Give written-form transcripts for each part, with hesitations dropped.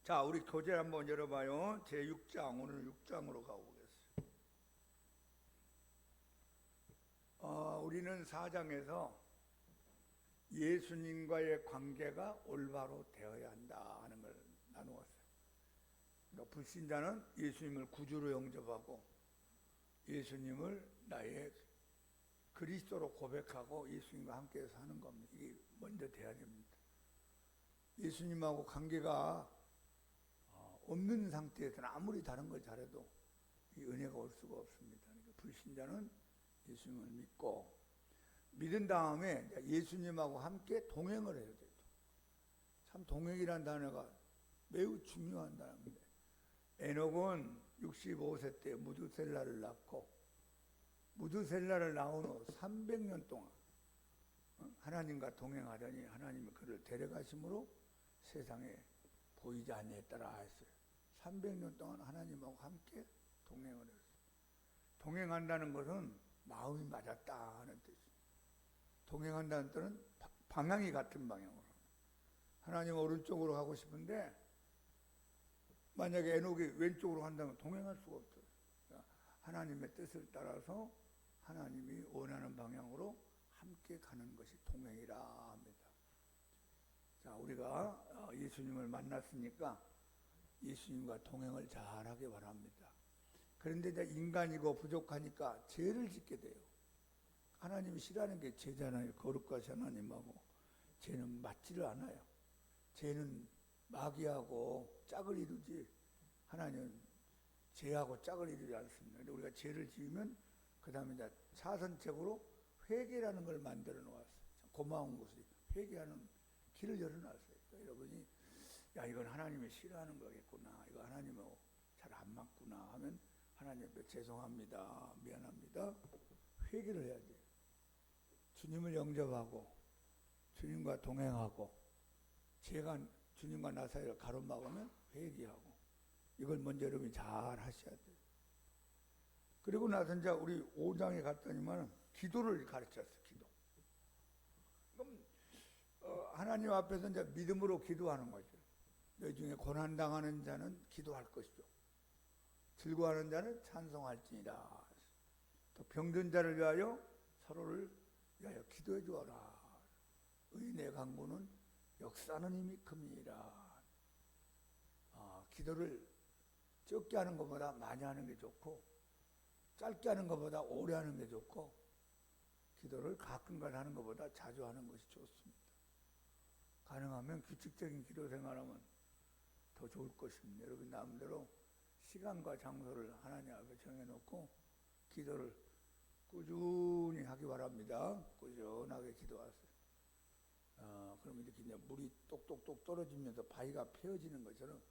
자, 우리 교재 한번 열어봐요. 제6장, 오늘 6장으로 가보겠습니다. 우리는 4장에서 예수님과의 관계가 올바로 되어야 한다 하는 걸 나누었어요. 그러니까 불신자는 예수님을 구주로 영접하고 예수님을 나의 그리스도로 고백하고 예수님과 함께 사는 겁니다. 이게 먼저 돼야 됩니다. 예수님하고 관계가 없는 상태에서는 아무리 다른 걸 잘해도 이 은혜가 올 수가 없습니다. 그러니까 불신자는 예수님을 믿고 믿은 다음에 예수님하고 함께 동행을 해야 돼요. 참 동행이라는 단어가 매우 중요한 단어입니다. 에녹은 65세 때 무두셀라를 낳고 무두셀라를 낳은 후 300년 동안 하나님과 동행하더니 하나님이 그를 데려가심으로 세상에 보이지 아니했더라 했어요. 300년 동안 하나님하고 함께 동행을 했어요. 동행한다는 것은 마음이 맞았다 하는 뜻이에요. 동행한다는 뜻은 방향이 같은 방향으로. 하나님 오른쪽으로 가고 싶은데 만약에 에녹이 왼쪽으로 간다면 동행할 수가 없어요. 그러니까 하나님의 뜻을 따라서 하나님이 원하는 방향으로 함께 가는 것이 동행이라 합니다. 자, 우리가 예수님을 만났으니까 예수님과 동행을 잘하기 바랍니다. 그런데 이제 인간이고 부족하니까 죄를 짓게 돼요. 하나님이 싫어하는 게 죄잖아요. 거룩하신 하나님하고 죄는 맞지를 않아요. 죄는 마귀하고 짝을 이루지 하나님은 죄하고 짝을 이루지 않습니다. 근데 우리가 죄를 지으면 그 다음에 이제 차선책으로 회개라는 걸 만들어 놓았어요. 고마운 것이 회개하는 길을 열어놨어요. 그러니까 여러분이 야 이건 하나님이 싫어하는 거겠구나, 이거 하나님하고 잘 안 맞구나 하면 하나님 앞에 죄송합니다, 미안합니다, 회개를 해야 돼요. 주님을 영접하고 주님과 동행하고 죄가 주님과 나 사이를 가로막으면 회개하고 이걸 먼저 여러분이 잘 하셔야 돼요. 그리고 나서 이제 우리 5장에 갔더니만 기도를 가르쳤어요. 기도. 그럼 하나님 앞에서 이제 믿음으로 기도하는 거죠. 너희 중에 고난당하는 자는 기도할 것이죠. 즐거워하는 자는 찬송할지니라. 또 병든 자를 위하여 서로를 위하여 기도해 주어라. 의인의 강구는 역사는 힘이 큼이니라. 기도를 적게 하는 것보다 많이 하는 게 좋고 짧게 하는 것보다 오래 하는 게 좋고 기도를 가끔가다 하는 것보다 자주 하는 것이 좋습니다. 가능하면 규칙적인 기도 생활하면 더 좋을 것입니다. 여러분 나름대로 시간과 장소를 하나님 앞에 정해놓고 기도를 꾸준히 하기 바랍니다. 꾸준하게 기도하세요. 그럼 이렇게 이제 물이 똑똑똑 떨어지면서 바위가 패어지는 것처럼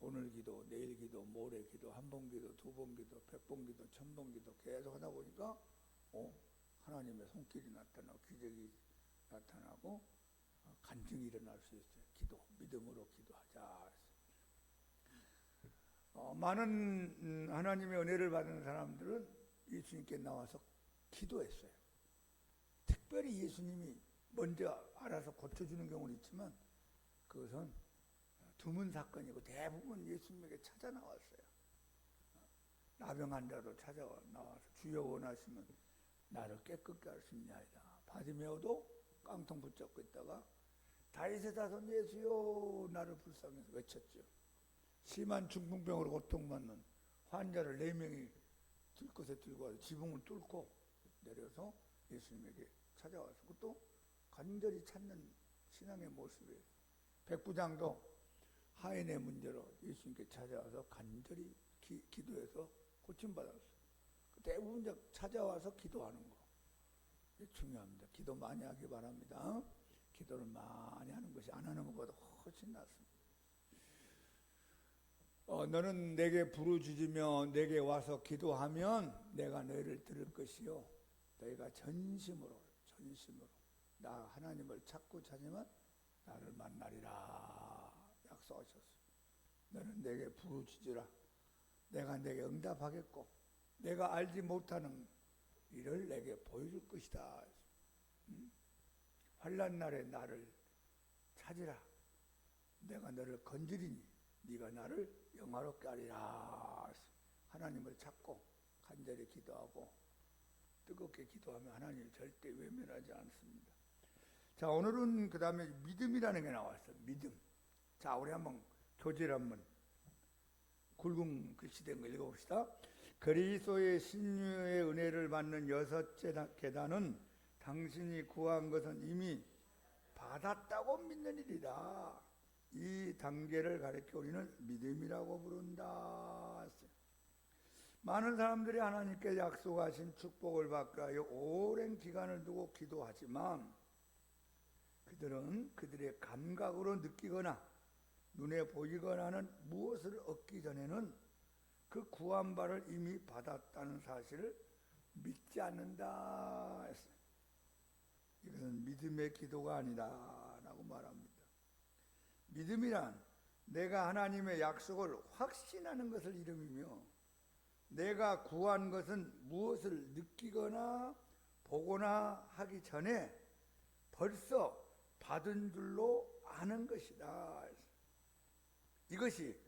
오늘 기도, 내일 기도, 모레 기도, 한 번 기도, 두 번 기도, 100번 기도, 1000번 기도 계속 하다 보니까 하나님의 손길이 나타나고 기적이 나타나고 간증이 일어날 수 있어요. 기도, 믿음으로 기도하자. 많은 하나님의 은혜를 받은 사람들은 예수님께 나와서 기도했어요. 특별히 예수님이 먼저 알아서 고쳐주는 경우는 있지만 그것은 드문 사건이고 대부분 예수님에게 찾아 나왔어요. 나병 자도 찾아 나와서 주여 원하시면 나를 깨끗게 할 수 있냐이다. 바디메오도 깡통 붙잡고 있다가 다윗의 자손 예수여 나를 불쌍해서 외쳤죠. 심한 중풍병으로 고통받는 환자를 4명이 들것에 들고 와서 지붕을 뚫고 내려서 예수님에게 찾아와서 그것도 간절히 찾는 신앙의 모습이에요. 백부장도 하인의 문제로 예수님께 찾아와서 간절히 기도해서 고침받았어요. 대부분 찾아와서 기도하는 거 중요합니다. 기도 많이 하기 바랍니다. 기도를 많이 하는 것이 안 하는 것보다 훨씬 낫습니다. 너는 내게 부르짖으며 내게 와서 기도하면 내가 너희를 들을 것이요 너희가 전심으로 나 하나님을 찾고 찾으면 나를 만나리라 약속하셨어요. 너는 내게 부르짖으라 내가 내게 응답하겠고 내가 알지 못하는 일을 내게 보여줄 것이다. 환난 날에 나를 찾으라 내가 너를 건지리니 네가 나를 영화롭게 하리라. 하나님을 찾고 간절히 기도하고 뜨겁게 기도하면 하나님 절대 외면하지 않습니다. 자, 오늘은 그 다음에 믿음이라는 게 나왔어요. 믿음. 자, 우리 한번 교재를 한번 굵은 글씨된 거 읽어봅시다. 그리스도의 신유의 은혜를 받는 여섯째 계단은 당신이 구한 것은 이미 받았다고 믿는 일이다. 이 단계를 가리켜 우리는 믿음이라고 부른다. 많은 사람들이 하나님께 약속하신 축복을 받기 위하여 오랜 기간을 두고 기도하지만 그들은 그들의 감각으로 느끼거나 눈에 보이거나 하는 무엇을 얻기 전에는 그 구한 바를 이미 받았다는 사실을 믿지 않는다 했어요. 이것은 믿음의 기도가 아니다 라고 말합니다. 믿음이란 내가 하나님의 약속을 확신하는 것을 이름이며 내가 구한 것은 무엇을 느끼거나 보거나 하기 전에 벌써 받은 줄로 아는 것이다. 이것이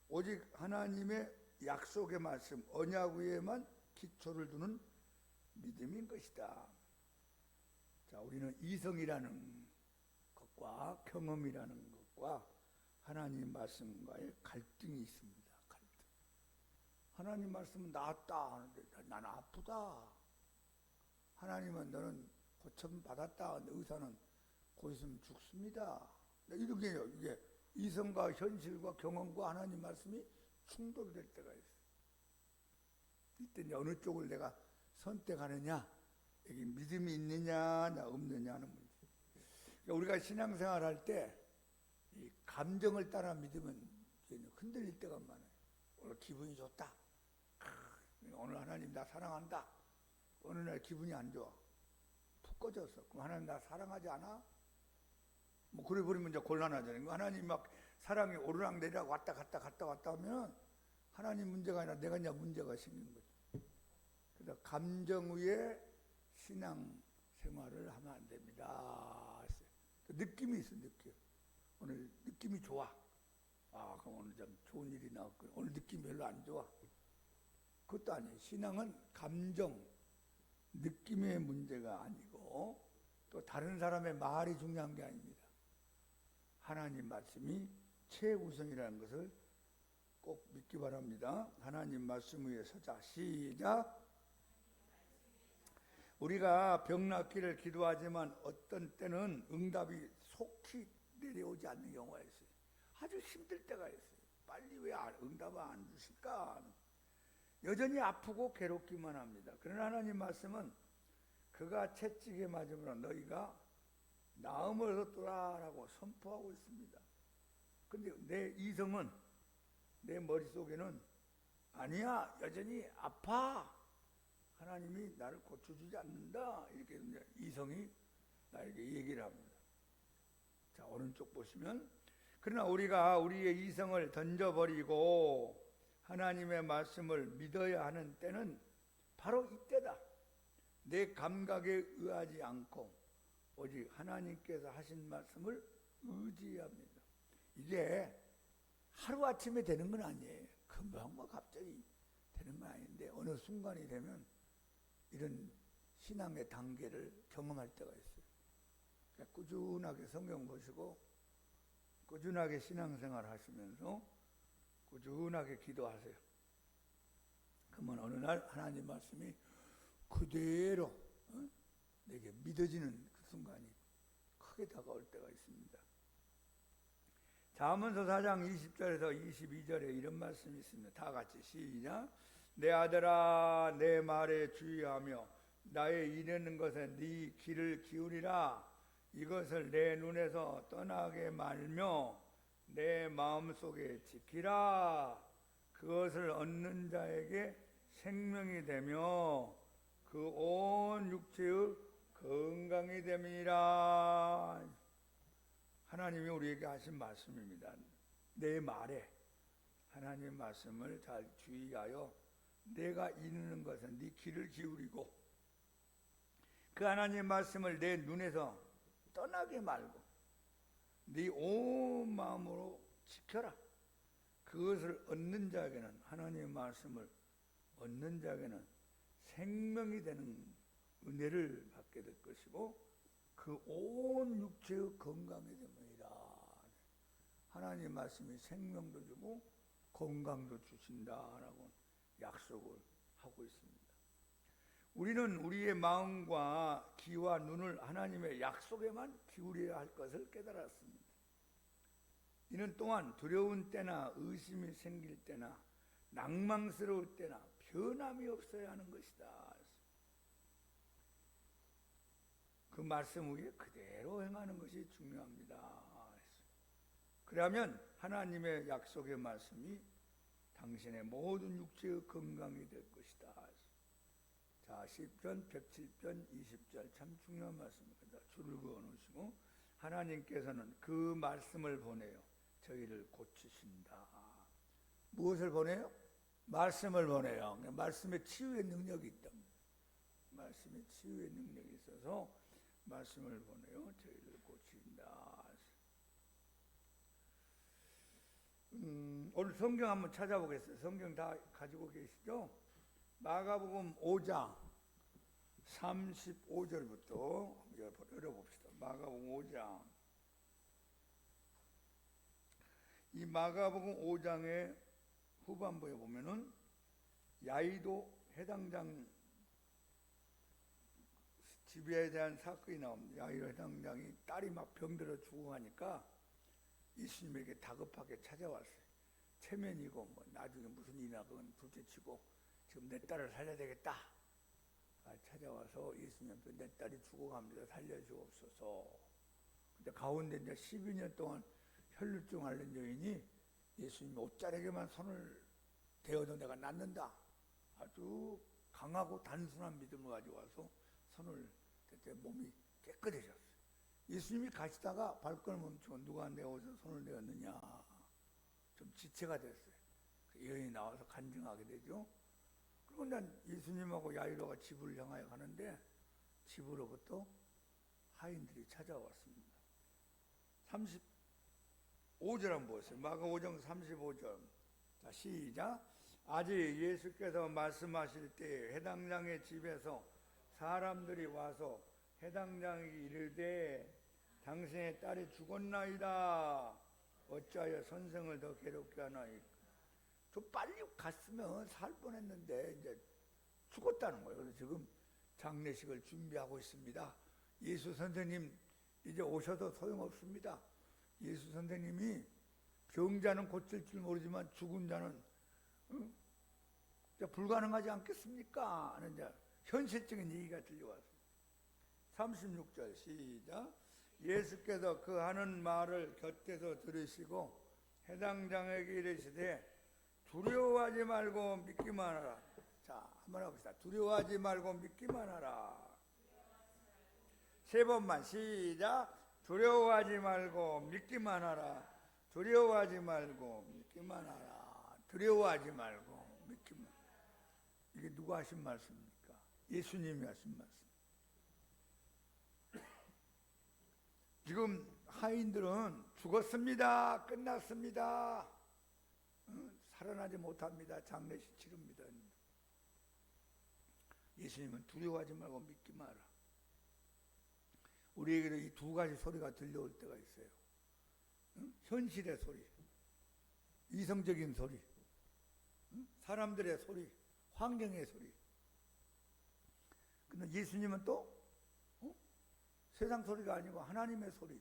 오직 하나님의 약속의 말씀, 언약 위에만 기초를 두는 믿음인 것이다. 자, 우리는 이성이라는 것과 경험이라는 것과 하나님 말씀과의 갈등이 있습니다. 갈등. 하나님 말씀은 낫다 하는데 나는 아프다. 하나님은 너는 고침 받았다 하는데 의사는 곧 있으면 죽습니다. 이렇게 이게 이성과 현실과 경험과 하나님 말씀이 충돌될 때가 있어요. 이때 어느 쪽을 내가 선택하느냐, 여기 믿음이 있느냐, 없느냐 하는 문제. 그러니까 우리가 신앙생활 할 때 이 감정을 따라 믿으면 흔들릴 때가 많아요. 오늘 기분이 좋다. 오늘 하나님 나 사랑한다. 어느 날 기분이 안 좋아. 푹 꺼졌어. 그럼 하나님 나 사랑하지 않아? 뭐 그래 버리면 이제 곤란하잖아요. 하나님 막 사랑이 오르락내리락 왔다 갔다 하면 하나님 문제가 아니라 내가 이제 문제가 생기는 거죠. 그래서 감정 위에 신앙 생활을 하면 안 됩니다. 느낌이 있어, 느낌. 오늘 느낌이 좋아. 아, 그럼 오늘 좀 좋은 일이 나왔고 오늘 느낌이 별로 안 좋아. 그것도 아니에요. 신앙은 감정, 느낌의 문제가 아니고 또 다른 사람의 말이 중요한 게 아닙니다. 하나님 말씀이 최우선이라는 것을 꼭 믿기 바랍니다. 하나님 말씀 위에 서자. 시작. 우리가 병 낫기를 기도하지만 어떤 때는 응답이 속히 내려오지 않는 경우가 있어요. 아주 힘들 때가 있어요. 빨리 왜 응답을 안 주실까? 여전히 아프고 괴롭기만 합니다. 그러나 하나님 말씀은 그가 채찍에 맞음으로 너희가 나음을 얻었더라라고 선포하고 있습니다. 근데 내 이성은, 내 머릿속에는 아니야, 여전히 아파. 하나님이 나를 고쳐주지 않는다. 이렇게 이제 이성이 나에게 얘기를 합니다. 자, 오른쪽 보시면, 그러나 우리가 우리의 이성을 던져버리고 하나님의 말씀을 믿어야 하는 때는 바로 이때다. 내 감각에 의하지 않고 오직 하나님께서 하신 말씀을 의지합니다. 이게 하루아침에 되는 건 아니에요. 금방 갑자기 되는 건 아닌데 어느 순간이 되면 이런 신앙의 단계를 경험할 때가 있어요. 그러니까 꾸준하게 성경 보시고 꾸준하게 신앙생활 하시면서 꾸준하게 기도하세요. 그러면 어느 날 하나님 말씀이 그대로 내게 믿어지는 그 순간이 크게 다가올 때가 있습니다. 잠언서 4장 20절에서 22절에 이런 말씀이 있습니다. 다 같이 시작. 내 아들아 내 말에 주의하며 나의 이르는 것에 네 귀를 기울이라. 이것을 내 눈에서 떠나게 말며 내 마음속에 지키라. 그것을 얻는 자에게 생명이 되며 그 온 육체의 건강이 됨이라. 하나님이 우리에게 하신 말씀입니다. 내 말에 하나님 말씀을 잘 주의하여 내가 이르는 것은 네 귀를 기울이고 그 하나님 말씀을 내 눈에서 떠나게 말고 네 온 마음으로 지켜라. 그것을 얻는 자에게는, 하나님의 말씀을 얻는 자에게는 생명이 되는 은혜를 받게 될 것이고 그 온 육체의 건강이 됩니다. 하나님의 말씀이 생명도 주고 건강도 주신다라고 약속을 하고 있습니다. 우리는 우리의 마음과 귀와 눈을 하나님의 약속에만 기울여야 할 것을 깨달았습니다. 이는 또한 두려운 때나 의심이 생길 때나 낭망스러울 때나 변함이 없어야 하는 것이다. 그 말씀 위에 그대로 행하는 것이 중요합니다. 그러면 하나님의 약속의 말씀이 당신의 모든 육체의 건강이 될 것이다. 자, 시편 107편 20절 참 중요한 말씀입니다. 줄을 그어 놓으시고 하나님께서는 그 말씀을 보내요 저희를 고치신다. 무엇을 보내요? 말씀을 보내요. 말씀에 치유의 능력이 있다. 말씀에 치유의 능력이 있어서 말씀을 보내요 저희를 고친다. 오늘 성경 한번 찾아보겠어요. 성경 다 가지고 계시죠? 마가복음 5장 35절부터 열어봅시다. 마가복음 5장. 이 마가복음 5장의 후반부에 보면은 야이도 해당장 집에 대한 사건이 나옵니다. 야이도 해당장이 딸이 막 병들어 죽어가니까 예수님에게 다급하게 찾아왔어요. 체면이고 뭐 나중에 무슨 일이나 그건 둘째치고 지금 내 딸을 살려야 되겠다. 찾아와서 예수님께 내 딸이 죽어갑니다. 살려주옵소서. 근데 가운데 이제 12년 동안 혈루증 앓는 여인이 예수님 옷자락에만 손을 대어도 내가 낫는다. 아주 강하고 단순한 믿음을 가지고 와서 손을 그때 몸이 깨끗해졌어요. 예수님이 가시다가 발걸음 멈추고 누가 내 옷에 손을 대었느냐. 좀 지체가 됐어요. 여인이 나와서 간증하게 되죠. 그리고 난 예수님하고 야이로가 집을 향하여 가는데 집으로부터 하인들이 찾아왔습니다. 35절 한번 보세요. 마가 5장 35절. 자, 시작. 아직 예수께서 말씀하실 때 해당장의 집에서 사람들이 와서 해당장이 이르되 당신의 딸이 죽었나이다. 어찌하여 선생을 더 괴롭게 하나이까. 좀 빨리 갔으면 살 뻔했는데 이제 죽었다는 거예요. 그래서 지금 장례식을 준비하고 있습니다. 예수 선생님 이제 오셔도 소용없습니다. 예수 선생님이 병자는 고칠 줄 모르지만 죽은 자는 불가능하지 않겠습니까? 하는 이제 현실적인 얘기가 들려왔습니다. 36절 시작. 예수께서 그 하는 말을 곁에서 들으시고 해당장에게 이르시되 두려워하지 말고 믿기만 하라. 자, 한번 해봅시다. 두려워하지 말고 믿기만 하라. 세 번만 시작. 두려워하지 말고 믿기만 하라. 두려워하지 말고 믿기만 하라. 두려워하지 말고 믿기만 하라. 이게 누가 하신 말씀입니까? 예수님이 하신 말씀. 지금 하인들은 죽었습니다. 끝났습니다. 살아나지 못합니다. 장례식 치릅니다. 예수님은 두려워하지 말고 믿기 마라. 우리에게도 이 두 가지 소리가 들려올 때가 있어요. 현실의 소리, 이성적인 소리, 사람들의 소리, 환경의 소리. 근데 예수님은 또 세상 소리가 아니고 하나님의 소리,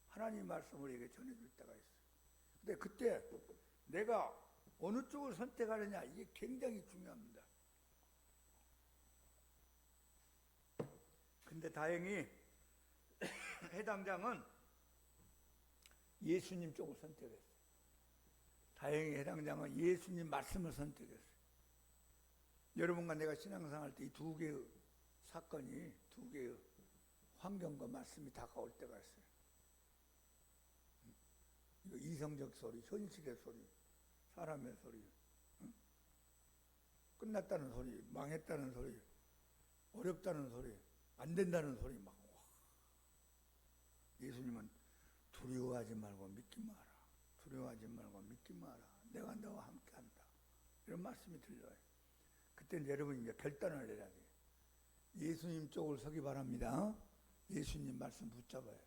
하나님의 말씀을 우리에게 전해줄 때가 있어요. 근데 그때 내가 어느 쪽을 선택하느냐, 이게 굉장히 중요합니다. 근데 다행히 해당장은 예수님 쪽을 선택했어요. 다행히 해당장은 예수님 말씀을 선택했어요. 여러분과 내가 신앙생활 때 이 두 개의 사건이, 두 개의 환경과 말씀이 다가올 때가 있어요. 이거 이성적 소리, 현실의 소리, 사람의 소리, 끝났다는 소리, 망했다는 소리, 어렵다는 소리, 안 된다는 소리 막. 예수님은 두려워하지 말고 믿기 마라. 두려워하지 말고 믿기 마라. 내가 너와 함께한다. 이런 말씀이 들려요. 그때 여러분이 이제 결단을 해야 돼요. 예수님 쪽을 서기 바랍니다. 예수님 말씀 붙잡아요.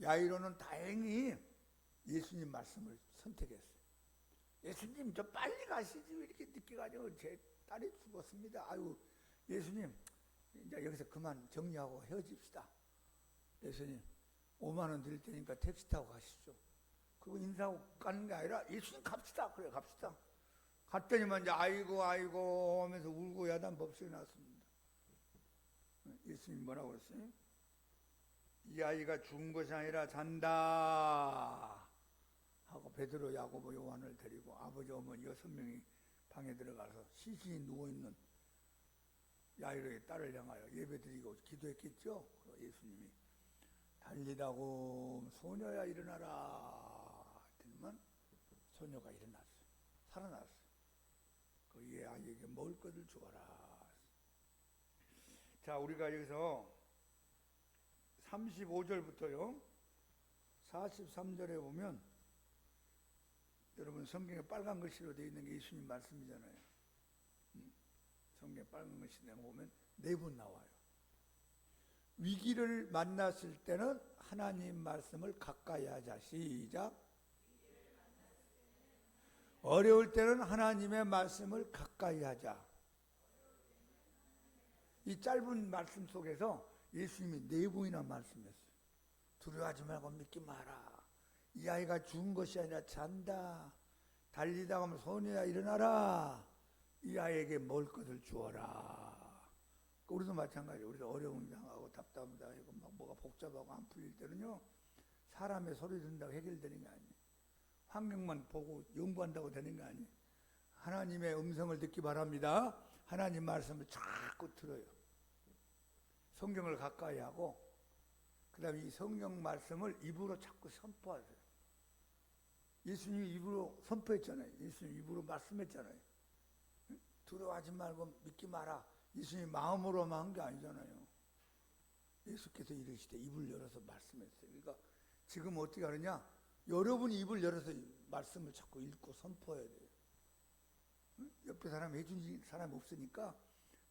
야이로는 다행히 예수님 말씀을 선택했어요. 예수님 저 빨리 가시지 왜 이렇게 늦게 가죠? 제 딸이 죽었습니다. 아유 예수님 이제 여기서 그만 정리하고 헤어집시다. 예수님 5만 원 드릴 테니까 택시 타고 가시죠. 그거 인사하고 가는 게 아니라 예수님 갑시다. 그래 갑시다. 갔더니만 이제 아이고 하면서 울고 야단 법석이 났습니다. 예수님 뭐라고 그랬어요? 이 아이가 죽은 것이 아니라 잔다 하고 베드로, 야고보, 요한을 데리고 아버지, 어머니 6명이 방에 들어가서 시신이 누워있는 야이로의 딸을 향하여 예배드리고 기도했겠죠. 예수님이 달리다고 소녀야 일어나라 했더니만 소녀가 일어났어요. 살아났어요. 그 아이에게 먹을 것을 주어라. 자, 우리가 여기서 35절부터요 43절에 보면 여러분 성경에 빨간 글씨로 되어 있는 게 예수님 말씀이잖아요. 성경에 빨간 글씨로 보면 4번 나와요. 위기를 만났을 때는 하나님 말씀을 가까이 하자. 시작. 어려울 때는 하나님의 말씀을 가까이 하자. 이 짧은 말씀 속에서 예수님이 4번이나 말씀했어요. 두려워하지 말고 믿기 마라. 이 아이가 죽은 것이 아니라 잔다. 달리다 가면 소녀야 일어나라. 이 아이에게 먹을 것을 주어라. 우리도 마찬가지예요. 우리도 어려움 당하고 답답함 당하고 막 뭐가 복잡하고 안 풀릴 때는요 사람의 소리 듣는다고 해결되는 게 아니에요. 환경만 보고 연구한다고 되는 게 아니에요. 하나님의 음성을 듣기 바랍니다. 하나님 말씀을 자꾸 들어요. 성경을 가까이 하고 그 다음에 이 성경 말씀을 입으로 자꾸 선포하세요. 예수님이 입으로 선포했잖아요. 예수님 입으로 말씀했잖아요. 두려워하지 말고 믿기 마라. 예수님이 마음으로만 한 게 아니잖아요. 예수께서 이르시되 입을 열어서 말씀했어요. 그러니까 지금 어떻게 하느냐? 여러분이 입을 열어서 말씀을 자꾸 읽고 선포해야 돼요. 옆에 사람이 해준 사람이 없으니까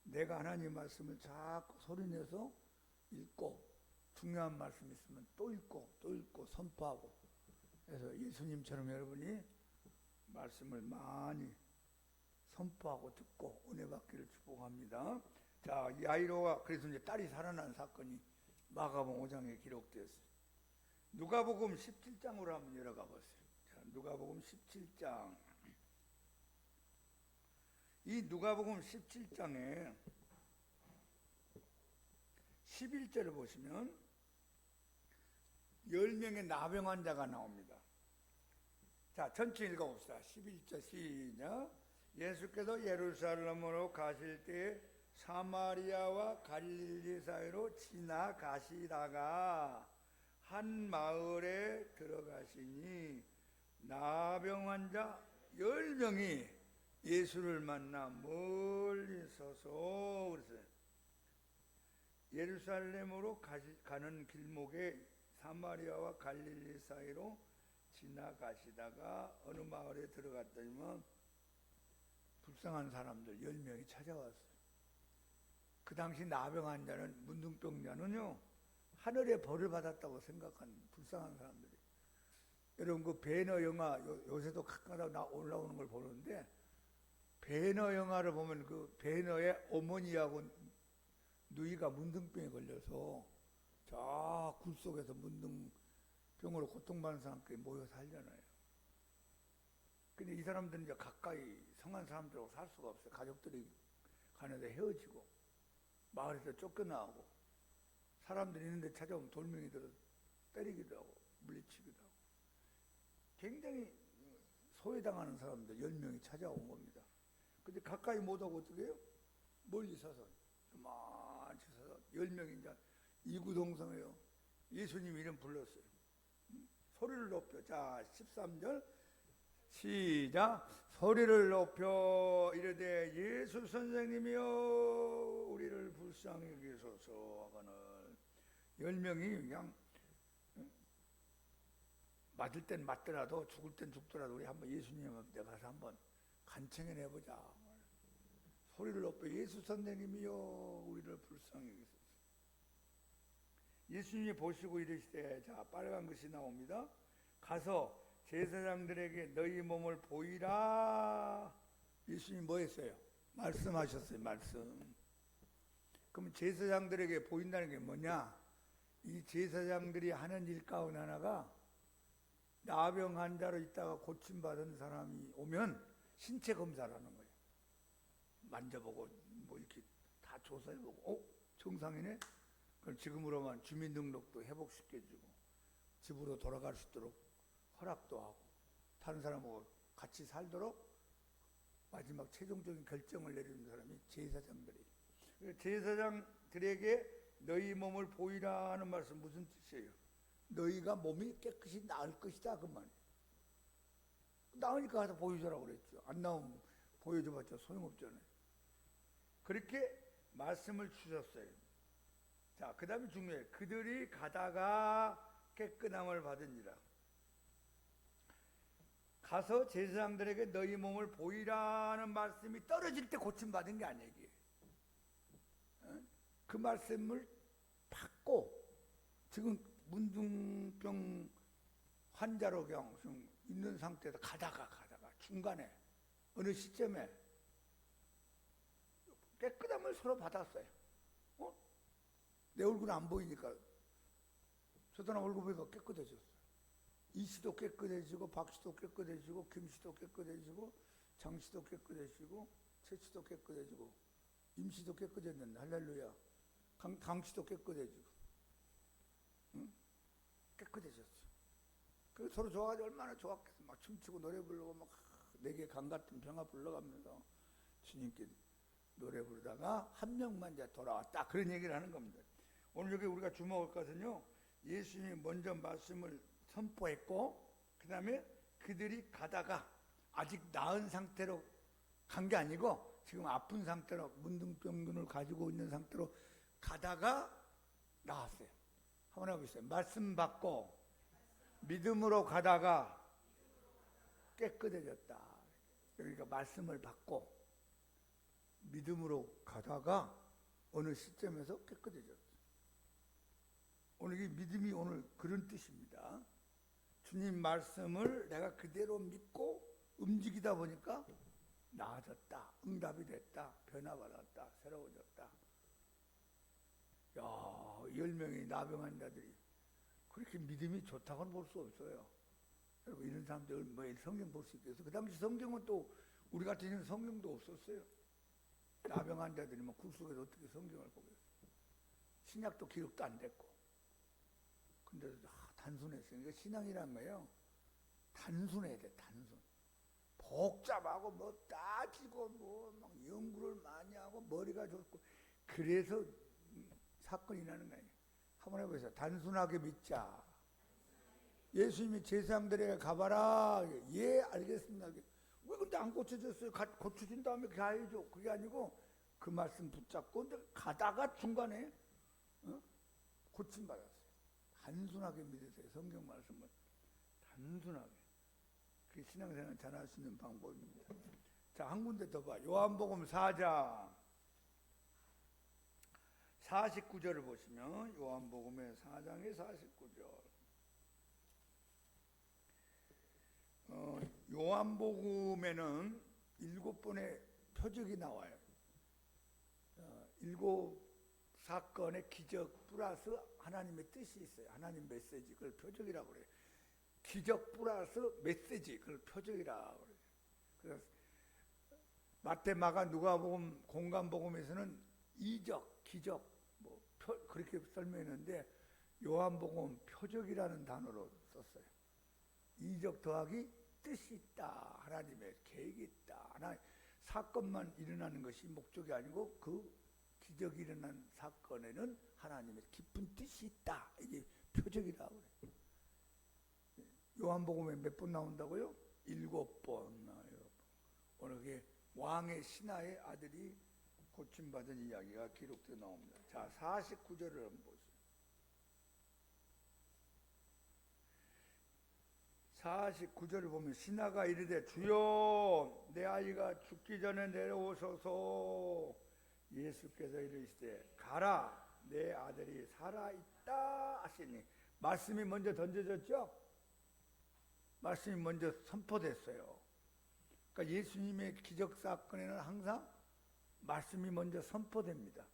내가 하나님 말씀을 자꾸 소리내서 읽고 중요한 말씀 있으면 또 읽고 선포하고 그래서 예수님처럼 여러분이 말씀을 많이 선포하고 듣고 은혜 받기를 축복합니다. 자, 야이로가 그래서 이제 딸이 살아난 사건이 마가복음 5장에 기록되었어요. 누가복음 17장으로 한번 열어가 보세요. 자, 누가복음 17장. 이 누가복음 17장에 11절을 보시면 10명의 나병 환자가 나옵니다. 자, 전체 읽어봅시다. 11절 시작. 예수께서 예루살렘으로 가실 때 사마리아와 갈릴리 사이로 지나가시다가 한 마을에 들어가시니 나병 환자 10명이 예수를 만나 멀리 서서 그랬어요. 예루살렘으로 가는 길목에 사마리아와 갈릴리 사이로 지나가시다가 어느 마을에 들어갔더니만 불쌍한 사람들 10명이 찾아왔어요. 그 당시 나병 환자는 문둥병자는요 하늘의 벌을 받았다고 생각한 불쌍한 사람들이. 여러분 그 배너 영화 요새도 가끔가다 올라오는 걸 보는데 배너 영화를 보면 그 배너의 어머니하고 누이가 문둥병에 걸려서 저 굴 속에서 문둥병으로 고통받는 사람들이 모여 살잖아요. 근데 이 사람들은 이제 가까이 성한 사람들하고 살 수가 없어요. 가족들이 가는데 헤어지고 마을에서 쫓겨나고 사람들이 있는데 찾아오면 돌멩이 들어 때리기도 하고 물리치기도 하고 굉장히 소외당하는 사람들 10명이 찾아온 겁니다. 근데 가까이 못 오고 어떻게 해요? 멀리 서서 많이 서서 10명이 이제 이구동성이에요. 예수님 이름 불렀어요. 소리를 높여. 자 13절 시작. 소리를 높여 이르되 예수 선생님이여 우리를 불쌍히 여기소서 하거늘 10명이 그냥 맞을 땐 맞더라도 죽을 땐 죽더라도 우리 한번 예수님한테 가서 한번 간청해 내보자. 소리를 높여 예수 선생님이여 우리를 불쌍히 여기소서. 예수님이 보시고 이르시되, 자 빨간 것이 나옵니다. 가서 제사장들에게 너희 몸을 보이라. 예수님이 뭐 했어요? 말씀하셨어요. 말씀. 그럼 제사장들에게 보인다는 게 뭐냐? 이 제사장들이 하는 일 가운데 하나가 나병 환자로 있다가 고침받은 사람이 오면 신체 검사를 하는 거예요. 만져보고 뭐 이렇게 다 조사해보고 정상이네? 그럼 지금으로만 주민등록도 회복시켜주고 집으로 돌아갈 수 있도록 허락도 하고 다른 사람하고 같이 살도록 마지막 최종적인 결정을 내리는 사람이 제사장들이에요. 제사장들에게 너희 몸을 보이라 하는 말씀 무슨 뜻이에요? 너희가 몸이 깨끗이 나을 것이다 그 말이에요. 나으니까 가서 보여주라고 그랬죠. 안 나오면 보여줘봤자 소용없잖아요. 그렇게 말씀을 주셨어요. 자, 그 다음에 중요해요. 그들이 가다가 깨끗함을 받으니라. 가서 제사장들에게 너희 몸을 보이라는 말씀이 떨어질 때 고침받은 게 아니에요. 그 말씀을 받고 지금 문둥병 환자로 그냥 있는 상태에서 가다가 중간에 어느 시점에 깨끗함을 서로 받았어요. 내 얼굴은 안 보이니까 저 사람 얼굴 보니까 깨끗해졌어요. 이 씨도 깨끗해지고 박 씨도 깨끗해지고 김 씨도 깨끗해지고 장 씨도 깨끗해지고 최 씨도 깨끗해지고 임 씨도 깨끗해졌는데 할렐루야. 강 씨도 깨끗해지고 깨끗해졌어. 그래서 서로 좋아가지고 얼마나 좋았겠어. 막 춤추고 노래 부르고 막 내게 강 같은 병아 불러가면서 주님께 노래 부르다가 한 명만 이제 돌아왔다. 그런 얘기를 하는 겁니다. 오늘 여기 우리가 주목할 것은요, 예수님이 먼저 말씀을 선포했고 그 다음에 그들이 가다가 아직 나은 상태로 간 게 아니고 지금 아픈 상태로 문둥병균을 가지고 있는 상태로 가다가 나왔어요. 한번 해보겠어요. 말씀 받고 믿음으로 가다가 깨끗해졌다. 그러니까 말씀을 받고 믿음으로 가다가 어느 시점에서 깨끗해졌어요. 오늘 이 믿음이 오늘 그런 뜻입니다. 주님 말씀을 내가 그대로 믿고 움직이다 보니까 나아졌다, 응답이 됐다, 변화받았다, 새로워졌다. 야, 10명의 나병 환자들이 그렇게 믿음이 좋다고는 볼 수 없어요. 여러분, 이런 사람들 뭐 성경 볼 수 있겠어요? 그 당시 성경은 또 우리 같은 경우는 성경도 없었어요. 나병 환자들이 뭐 굴속에서 어떻게 성경을 보겠어요? 신약도 기록도 안 됐고. 근데 단순했어요. 그러니까 신앙이란 거예요. 단순해야 돼, 단순. 복잡하고 뭐 따지고 뭐 막 연구를 많이 하고 머리가 좋고 그래서 사건이 나는 거예요. 한번 해보세요. 단순하게 믿자. 예수님이 제사장들에게 가봐라. 예, 알겠습니다. 왜 근데 안 고쳐졌어요? 고쳐진 다음에 가야죠. 그게 아니고 그 말씀 붙잡고 가다가 중간에 고침받았어요. 단순하게 믿으세요. 성경 말씀을 단순하게. 그게 신앙생활 잘할 수 있는 방법입니다. 자, 한 군데 더 봐. 요한복음 4장 49절을 보시면 요한복음의 4장의 49절. 요한복음에는 7번의 표적이 나와요. 7 사건의 기적 플러스 하나님의 뜻이 있어요. 하나님 메시지, 그걸 표적이라고 그래요. 기적 플러스 메시지, 그걸 표적이라고 그래요. 그래서 마태, 마가, 누가복음, 공간복음에서는 이적, 기적 뭐 그렇게 설명했는데 요한복음 표적이라는 단어로 썼어요. 이적 더하기 뜻이 있다. 하나님의 계획이 있다. 하나님 사건만 일어나는 것이 목적이 아니고 그 기적이 일어난 사건에는 하나님의 깊은 뜻이 있다. 이게 표적이라고 그래요. 요한복음에 몇 번 나온다고요? 7번 나와요. 오늘 그게 왕의 신하의 아들이 고침받은 이야기가 기록되어 나옵니다. 자, 49절을 한번 보세요. 49절을 보면 신하가 이르되 주여 내 아이가 죽기 전에 내려오소서. 예수께서 이르시되 가라 내 아들이 살아있다 하시니 말씀이 먼저 던져졌죠. 말씀이 먼저 선포됐어요. 그러니까 예수님의 기적 사건에는 항상 말씀이 먼저 선포됩니다.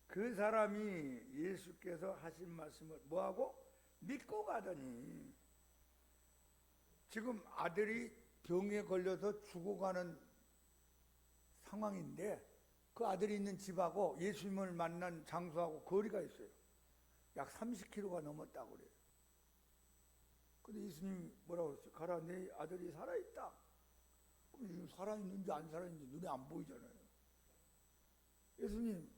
그 사람이 예수께서 하신 말씀을 뭐하고? 믿고 가더니, 지금 아들이 병에 걸려서 죽어가는 상황인데 그 아들이 있는 집하고 예수님을 만난 장소하고 거리가 있어요. 약 30km가 넘었다고 그래요. 근데 예수님이 뭐라고 그랬어요? 가라 내 아들이 살아있다. 그럼 지금 살아있는지 안 살아있는지 눈에 안 보이잖아요. 예수님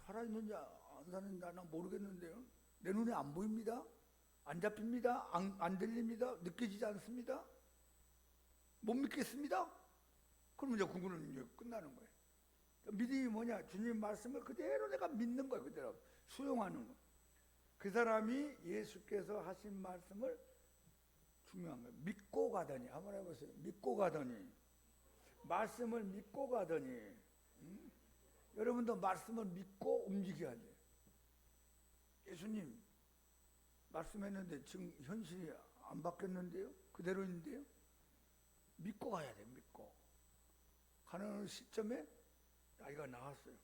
살아있는지 안 살아있는지 난 모르겠는데요. 내 눈에 안 보입니다. 안 잡힙니다. 안 들립니다. 느껴지지 않습니다. 못 믿겠습니다. 그럼 이제 구구는 이제 끝나는 거예요. 믿음이 뭐냐? 주님 말씀을 그대로 내가 믿는 거예요. 그대로 수용하는 거. 그 사람이 예수께서 하신 말씀을 중요한 거예요. 믿고 가더니, 한번 해보세요. 믿고 가더니, 말씀을 믿고 가더니, 여러분도 말씀을 믿고 움직여야 돼요. 예수님 말씀했는데 지금 현실이 안 바뀌었는데요? 그대로 있는데요? 믿고 가야 돼요. 믿고 가는 시점에 아이가 나왔어요.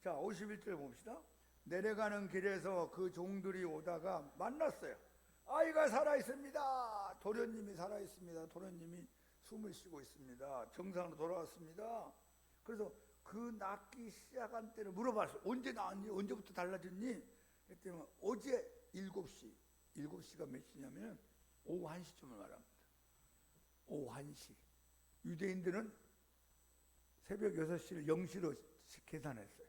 자, 51절 봅시다. 내려가는 길에서 그 종들이 오다가 만났어요. 아이가 살아있습니다. 도련님이 살아있습니다. 도련님이 숨을 쉬고 있습니다. 정상으로 돌아왔습니다. 그래서 그 낫기 시작한 때를 물어봤어요. 언제 나왔니? 언제부터 달라졌니? 그랬더니 어제 7시. 7시가 몇 시냐면 오후 1시쯤을 말합니다. 오후 1시. 유대인들은 새벽 6시를 0시로 계산했어요.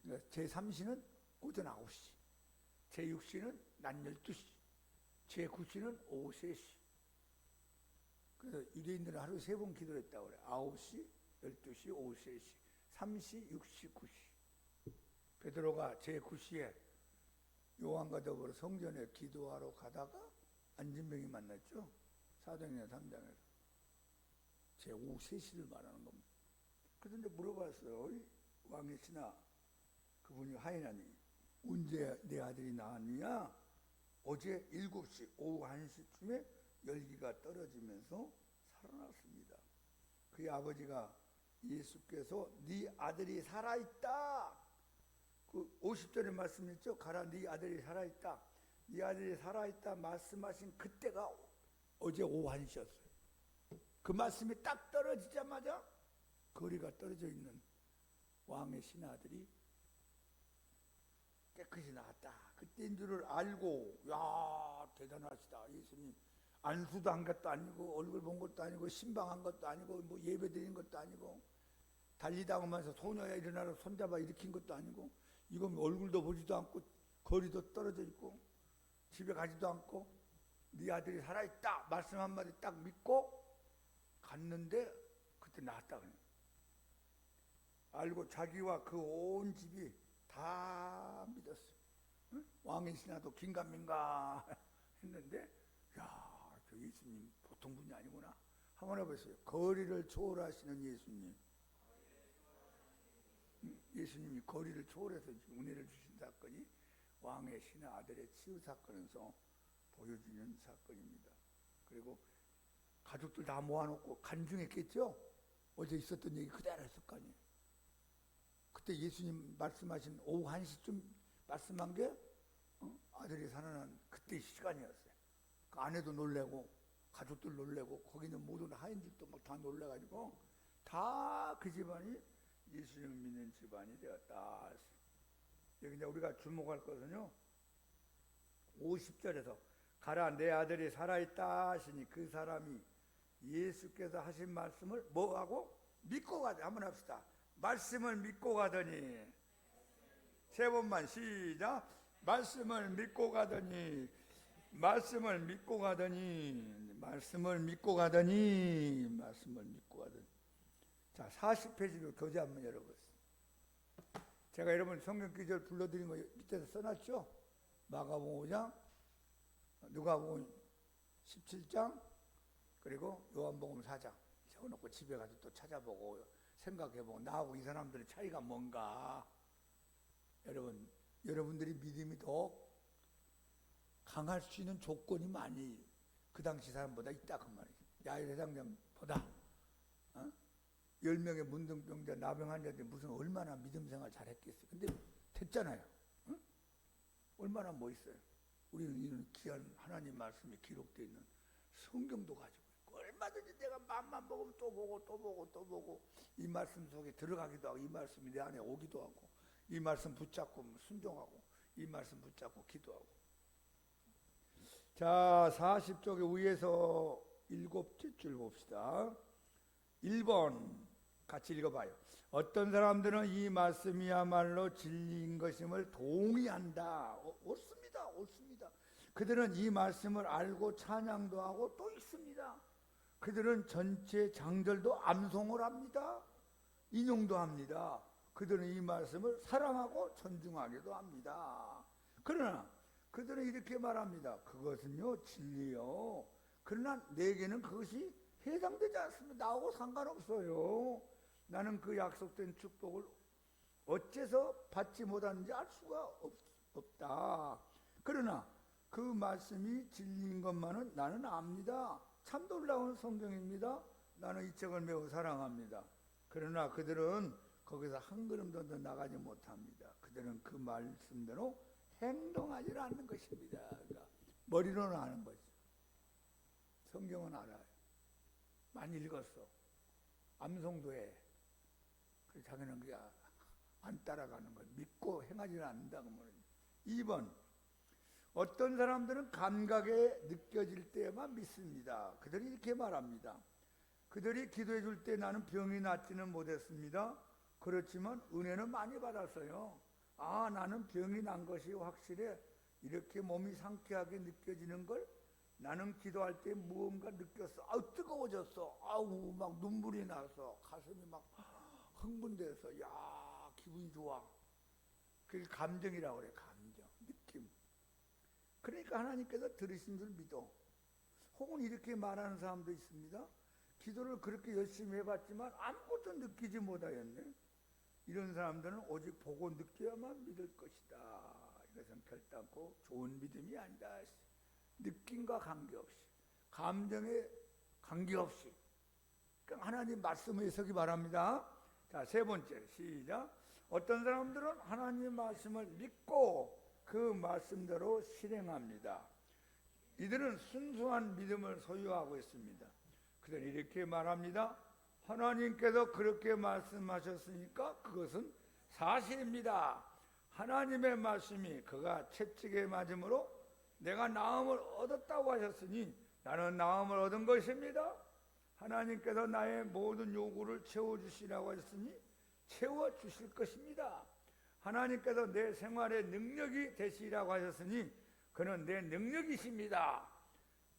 그러니까 제3시는 오전 9시, 제6시는 낮 12시, 제9시는 오후 3시. 그래서 유대인들은 하루 3번 기도를 했다고 그래요. 9시, 12시, 오후 3시, 3시, 6시, 9시. 베드로가 제9시에 요한과 더불어 성전에 기도하러 가다가 안진병이 만났죠. 사도행전 3장에서. 제 오후 3시를 말하는 겁니다. 그래서 이제 물어봤어요. 왕의 신하, 그분이 하이나니 언제 내 아들이 나왔느냐? 어제 7시 오후 1시쯤에 열기가 떨어지면서 살아났습니다. 그의 아버지가 예수께서 네 아들이 살아있다. 그 50절의 말씀 있죠? 가라 네 아들이 살아있다. 네 아들이 살아있다 말씀하신 그때가 어제 오후 1시였어요. 그 말씀이 딱 떨어지자마자 거리가 떨어져 있는 왕의 신하들이 깨끗이 나왔다. 그때인 줄을 알고, 야 대단하시다. 예수님 안수도 한 것도 아니고 얼굴 본 것도 아니고 신방한 것도 아니고 뭐 예배 드린 것도 아니고 달리다 오면서 소녀야 일어나라 손잡아 일으킨 것도 아니고 이건 얼굴도 보지도 않고 거리도 떨어져 있고 집에 가지도 않고 네 아들이 살아있다 말씀 한마디 딱 믿고 갔는데 그때 나왔다 그래요. 알고 자기와 그 온 집이 다 믿었어요. 응? 왕의 신하도 긴가민가 했는데 야, 저 예수님 보통 분이 아니구나. 한번 해보세요. 거리를 초월하시는 예수님. 예수님이 거리를 초월해서 은혜를 주신 사건이 왕의 신하 아들의 치유 사건에서 보여주는 사건입니다. 그리고 가족들 다 모아놓고 간증했겠죠? 어제 있었던 얘기 그대로 했을 거 아니에요. 그때 예수님 말씀하신 오후 1시쯤 말씀한 게 아들이 살아난 그때 시간이었어요. 그 아내도 놀래고 가족들 놀래고 거기 있는 모든 하인들도 막 다 놀래가지고 다 그 집안이 예수님을 믿는 집안이 되었다. 여기 이제 우리가 주목할 것은요 50절에서 가라 내 아들이 살아있다 하시니 그 사람이 예수께서 하신 말씀을 뭐하고? 믿고 가더니. 한번 합시다. 말씀을 믿고 가더니. 세 번만 시작. 말씀을 믿고 가더니. 말씀을 믿고 가더니. 말씀을 믿고 가더니. 말씀을 믿고 가더니. 자, 40페이지로 교재 한번 열어보세요. 제가 여러분 성경 기절 불러드린 거 밑에서 써놨죠? 마가복음 5장 누가복음 17장 그리고 요한복음 4장 적어놓고 집에 가서 또 찾아보고 생각해보고 나하고 이 사람들의 차이가 뭔가. 여러분들이 믿음이 더 강할 수 있는 조건이 많이 그 당시 사람보다 있다 그 말이죠. 야ir 대장장보다 10명의 문둥병자 나병 환자들이 무슨 얼마나 믿음 생활 잘했겠어요. 근데 됐잖아요. 응? 얼마나 멋있어요. 우리는 이런 귀한 하나님 말씀이 기록되어 있는 성경도 가지고 있고, 얼마든지 내가 마음만 먹으면 또 보고 또 보고 또 보고 이 말씀 속에 들어가기도 하고, 이 말씀이 내 안에 오기도 하고, 이 말씀 붙잡고 순종하고, 이 말씀 붙잡고 기도하고. 자, 40쪽에 위에서 7째 줄 봅시다. 1번 같이 읽어봐요. 어떤 사람들은 이 말씀이야말로 진리인 것임을 동의한다. 옳습니다. 옳습니다. 그들은 이 말씀을 알고 찬양도 하고 또 있습니다. 그들은 전체 장절도 암송을 합니다. 인용도 합니다. 그들은 이 말씀을 사랑하고 존중하기도 합니다. 그러나 그들은 이렇게 말합니다. 그것은요 진리요. 그러나 내게는 그것이 해당되지 않습니다. 나하고 상관없어요. 나는 그 약속된 축복을 어째서 받지 못하는지 알 수가 없다. 그러나 그 말씀이 진리인 것만은 나는 압니다. 참 놀라운 성경입니다. 나는 이 책을 매우 사랑합니다. 그러나 그들은 거기서 한 걸음도 더 나가지 못합니다. 그들은 그 말씀대로 행동하지 않는 것입니다. 그러니까 머리로는 아는 거죠. 성경은 알아요. 많이 읽었어. 암송도 해. 그래서 자기는 그게 안 따라가는 거예요. 믿고 행하지 않는다고 말해요. 2번, 어떤 사람들은 감각에 느껴질 때만 믿습니다. 그들이 이렇게 말합니다. 그들이 기도해 줄 때 나는 병이 낫지는 못했습니다. 그렇지만 은혜는 많이 받았어요. 아, 나는 병이 난 것이 확실해. 이렇게 몸이 상쾌하게 느껴지는 걸 나는 기도할 때 무언가 느꼈어. 아우, 뜨거워졌어. 아우, 막 눈물이 나서 가슴이 막 흥분돼서 야, 기분이 좋아. 그게 감정이라고 그래. 감정, 느낌. 그러니까 하나님께서 들으신 줄 믿어. 혹은 이렇게 말하는 사람도 있습니다. 기도를 그렇게 열심히 해봤지만 아무것도 느끼지 못하였네. 이런 사람들은 오직 보고 느껴야만 믿을 것이다. 이것은 결단코 좋은 믿음이 아니다. 느낌과 관계없이, 감정에 관계없이 그러니까 하나님 말씀을 해석이 바랍니다. 자, 세 번째 시작. 어떤 사람들은 하나님 말씀을 믿고 그 말씀대로 실행합니다. 이들은 순수한 믿음을 소유하고 있습니다. 그들은 이렇게 말합니다. 하나님께서 그렇게 말씀하셨으니까 그것은 사실입니다. 하나님의 말씀이 그가 채찍에 맞음으로 내가 나음을 얻었다고 하셨으니 나는 나음을 얻은 것입니다. 하나님께서 나의 모든 요구를 채워주시라고 하셨으니 채워주실 것입니다. 하나님께서 내 생활의 능력이 되시라고 하셨으니 그는 내 능력이십니다.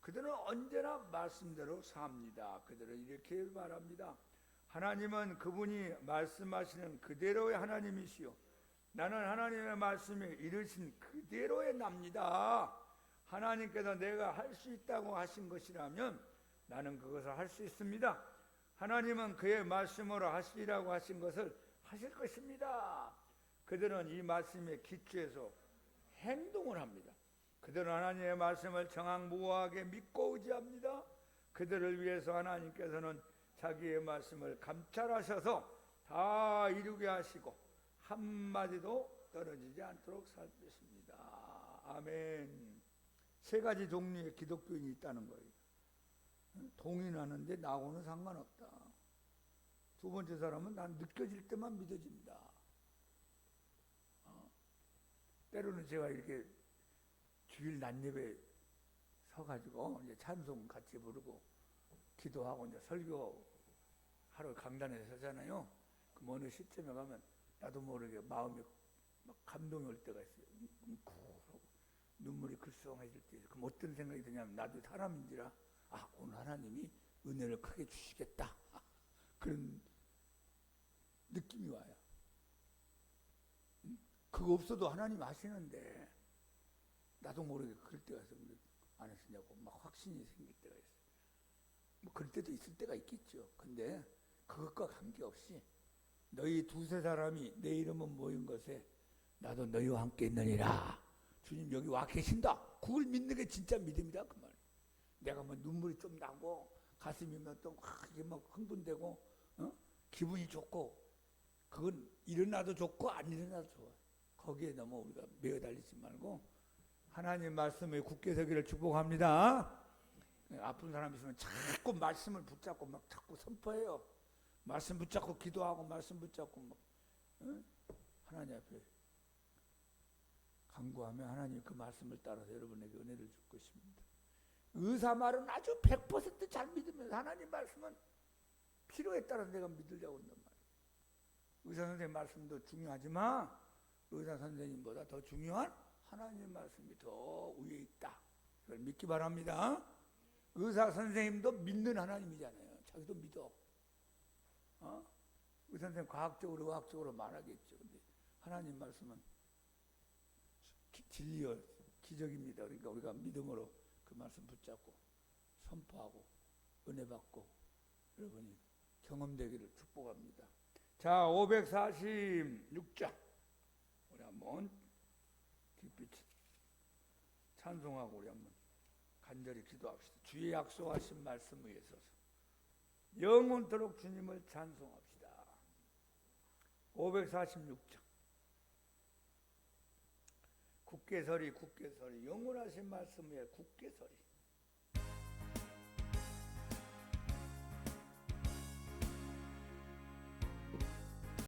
그들은 언제나 말씀대로 삽니다. 그들은 이렇게 말합니다. 하나님은 그분이 말씀하시는 그대로의 하나님이시오. 나는 하나님의 말씀이 이르신 그대로의 납니다. 하나님께서 내가 할 수 있다고 하신 것이라면 나는 그것을 할 수 있습니다. 하나님은 그의 말씀으로 하시라고 하신 것을 하실 것입니다. 그들은 이 말씀에 기초해서 행동을 합니다. 그들은 하나님의 말씀을 정확무고하게 믿고 의지합니다. 그들을 위해서 하나님께서는 자기의 말씀을 감찰하셔서 다 이루게 하시고 한마디도 떨어지지 않도록 살피십니다. 아멘. 세 가지 종류의 기독교인이 있다는 거예요. 동의하는데 나하고는 상관없다. 두 번째 사람은 난 느껴질 때만 믿어진다. 때로는 제가 이렇게 주일 낮예배 서가지고 이제 찬송 같이 부르고 기도하고 이제 설교 하러 강단에 서잖아요. 그럼 어느 시점에 가면 나도 모르게 마음이 막 감동이 올 때가 있어요. 눈물이 글썽해질 때. 그럼 어떤 생각이 드냐면 나도 사람인지라 오늘 하나님이 은혜를 크게 주시겠다. 그런 느낌이 와요. 그거 없어도 하나님 아시는데 나도 모르게 그럴 때가 있어요. 안 했었냐고 막 확신이 생길 때가 있어요. 뭐 그럴 때도 있을 때가 있겠죠. 근데 그것과 관계없이 너희 두세 사람이 내 이름은 모인 것에 나도 너희와 함께 있느니라. 주님 여기 와 계신다. 그걸 믿는 게 진짜 믿음이다 그 말. 내가 뭐 눈물이 좀 나고 가슴이 또 이게 막 흥분되고 기분이 좋고 그건 일어나도 좋고 안 일어나도 좋아. 거기에 너무 우리가 매여 달리지 말고 하나님 말씀에 굳게 서기를 축복합니다. 아픈 사람 있으면 자꾸 말씀을 붙잡고 막 자꾸 선포해요. 말씀 붙잡고 기도하고 말씀 붙잡고 막 하나님 앞에 간구하면 하나님 그 말씀을 따라서 여러분에게 은혜를 줄 것입니다. 의사 말은 아주 100%잘 믿으면서 하나님 말씀은 필요에 따라 내가 믿으려고 한단 말이에요. 의사 선생님 말씀도 중요하지만 의사 선생님보다 더 중요한 하나님 말씀이 더 위에 있다. 그걸 믿기 바랍니다. 의사 선생님도 믿는 하나님이잖아요. 자기도 믿어. 의사 선생님 과학적으로 의학적으로 말하겠죠. 근데 하나님 말씀은 진리요 기적입니다. 그러니까 우리가 믿음으로 그 말씀 붙잡고 선포하고 은혜 받고 여러분이 경험되기를 축복합니다. 자, 546장 우리 한번 깊이 찬송하고 우리 한번 간절히 기도합시다. 주의 약속하신 말씀 위에 서서 영원토록 주님을 찬송합시다. 546장 굳게 서리 영원하신 말씀 위에 굳게 서리.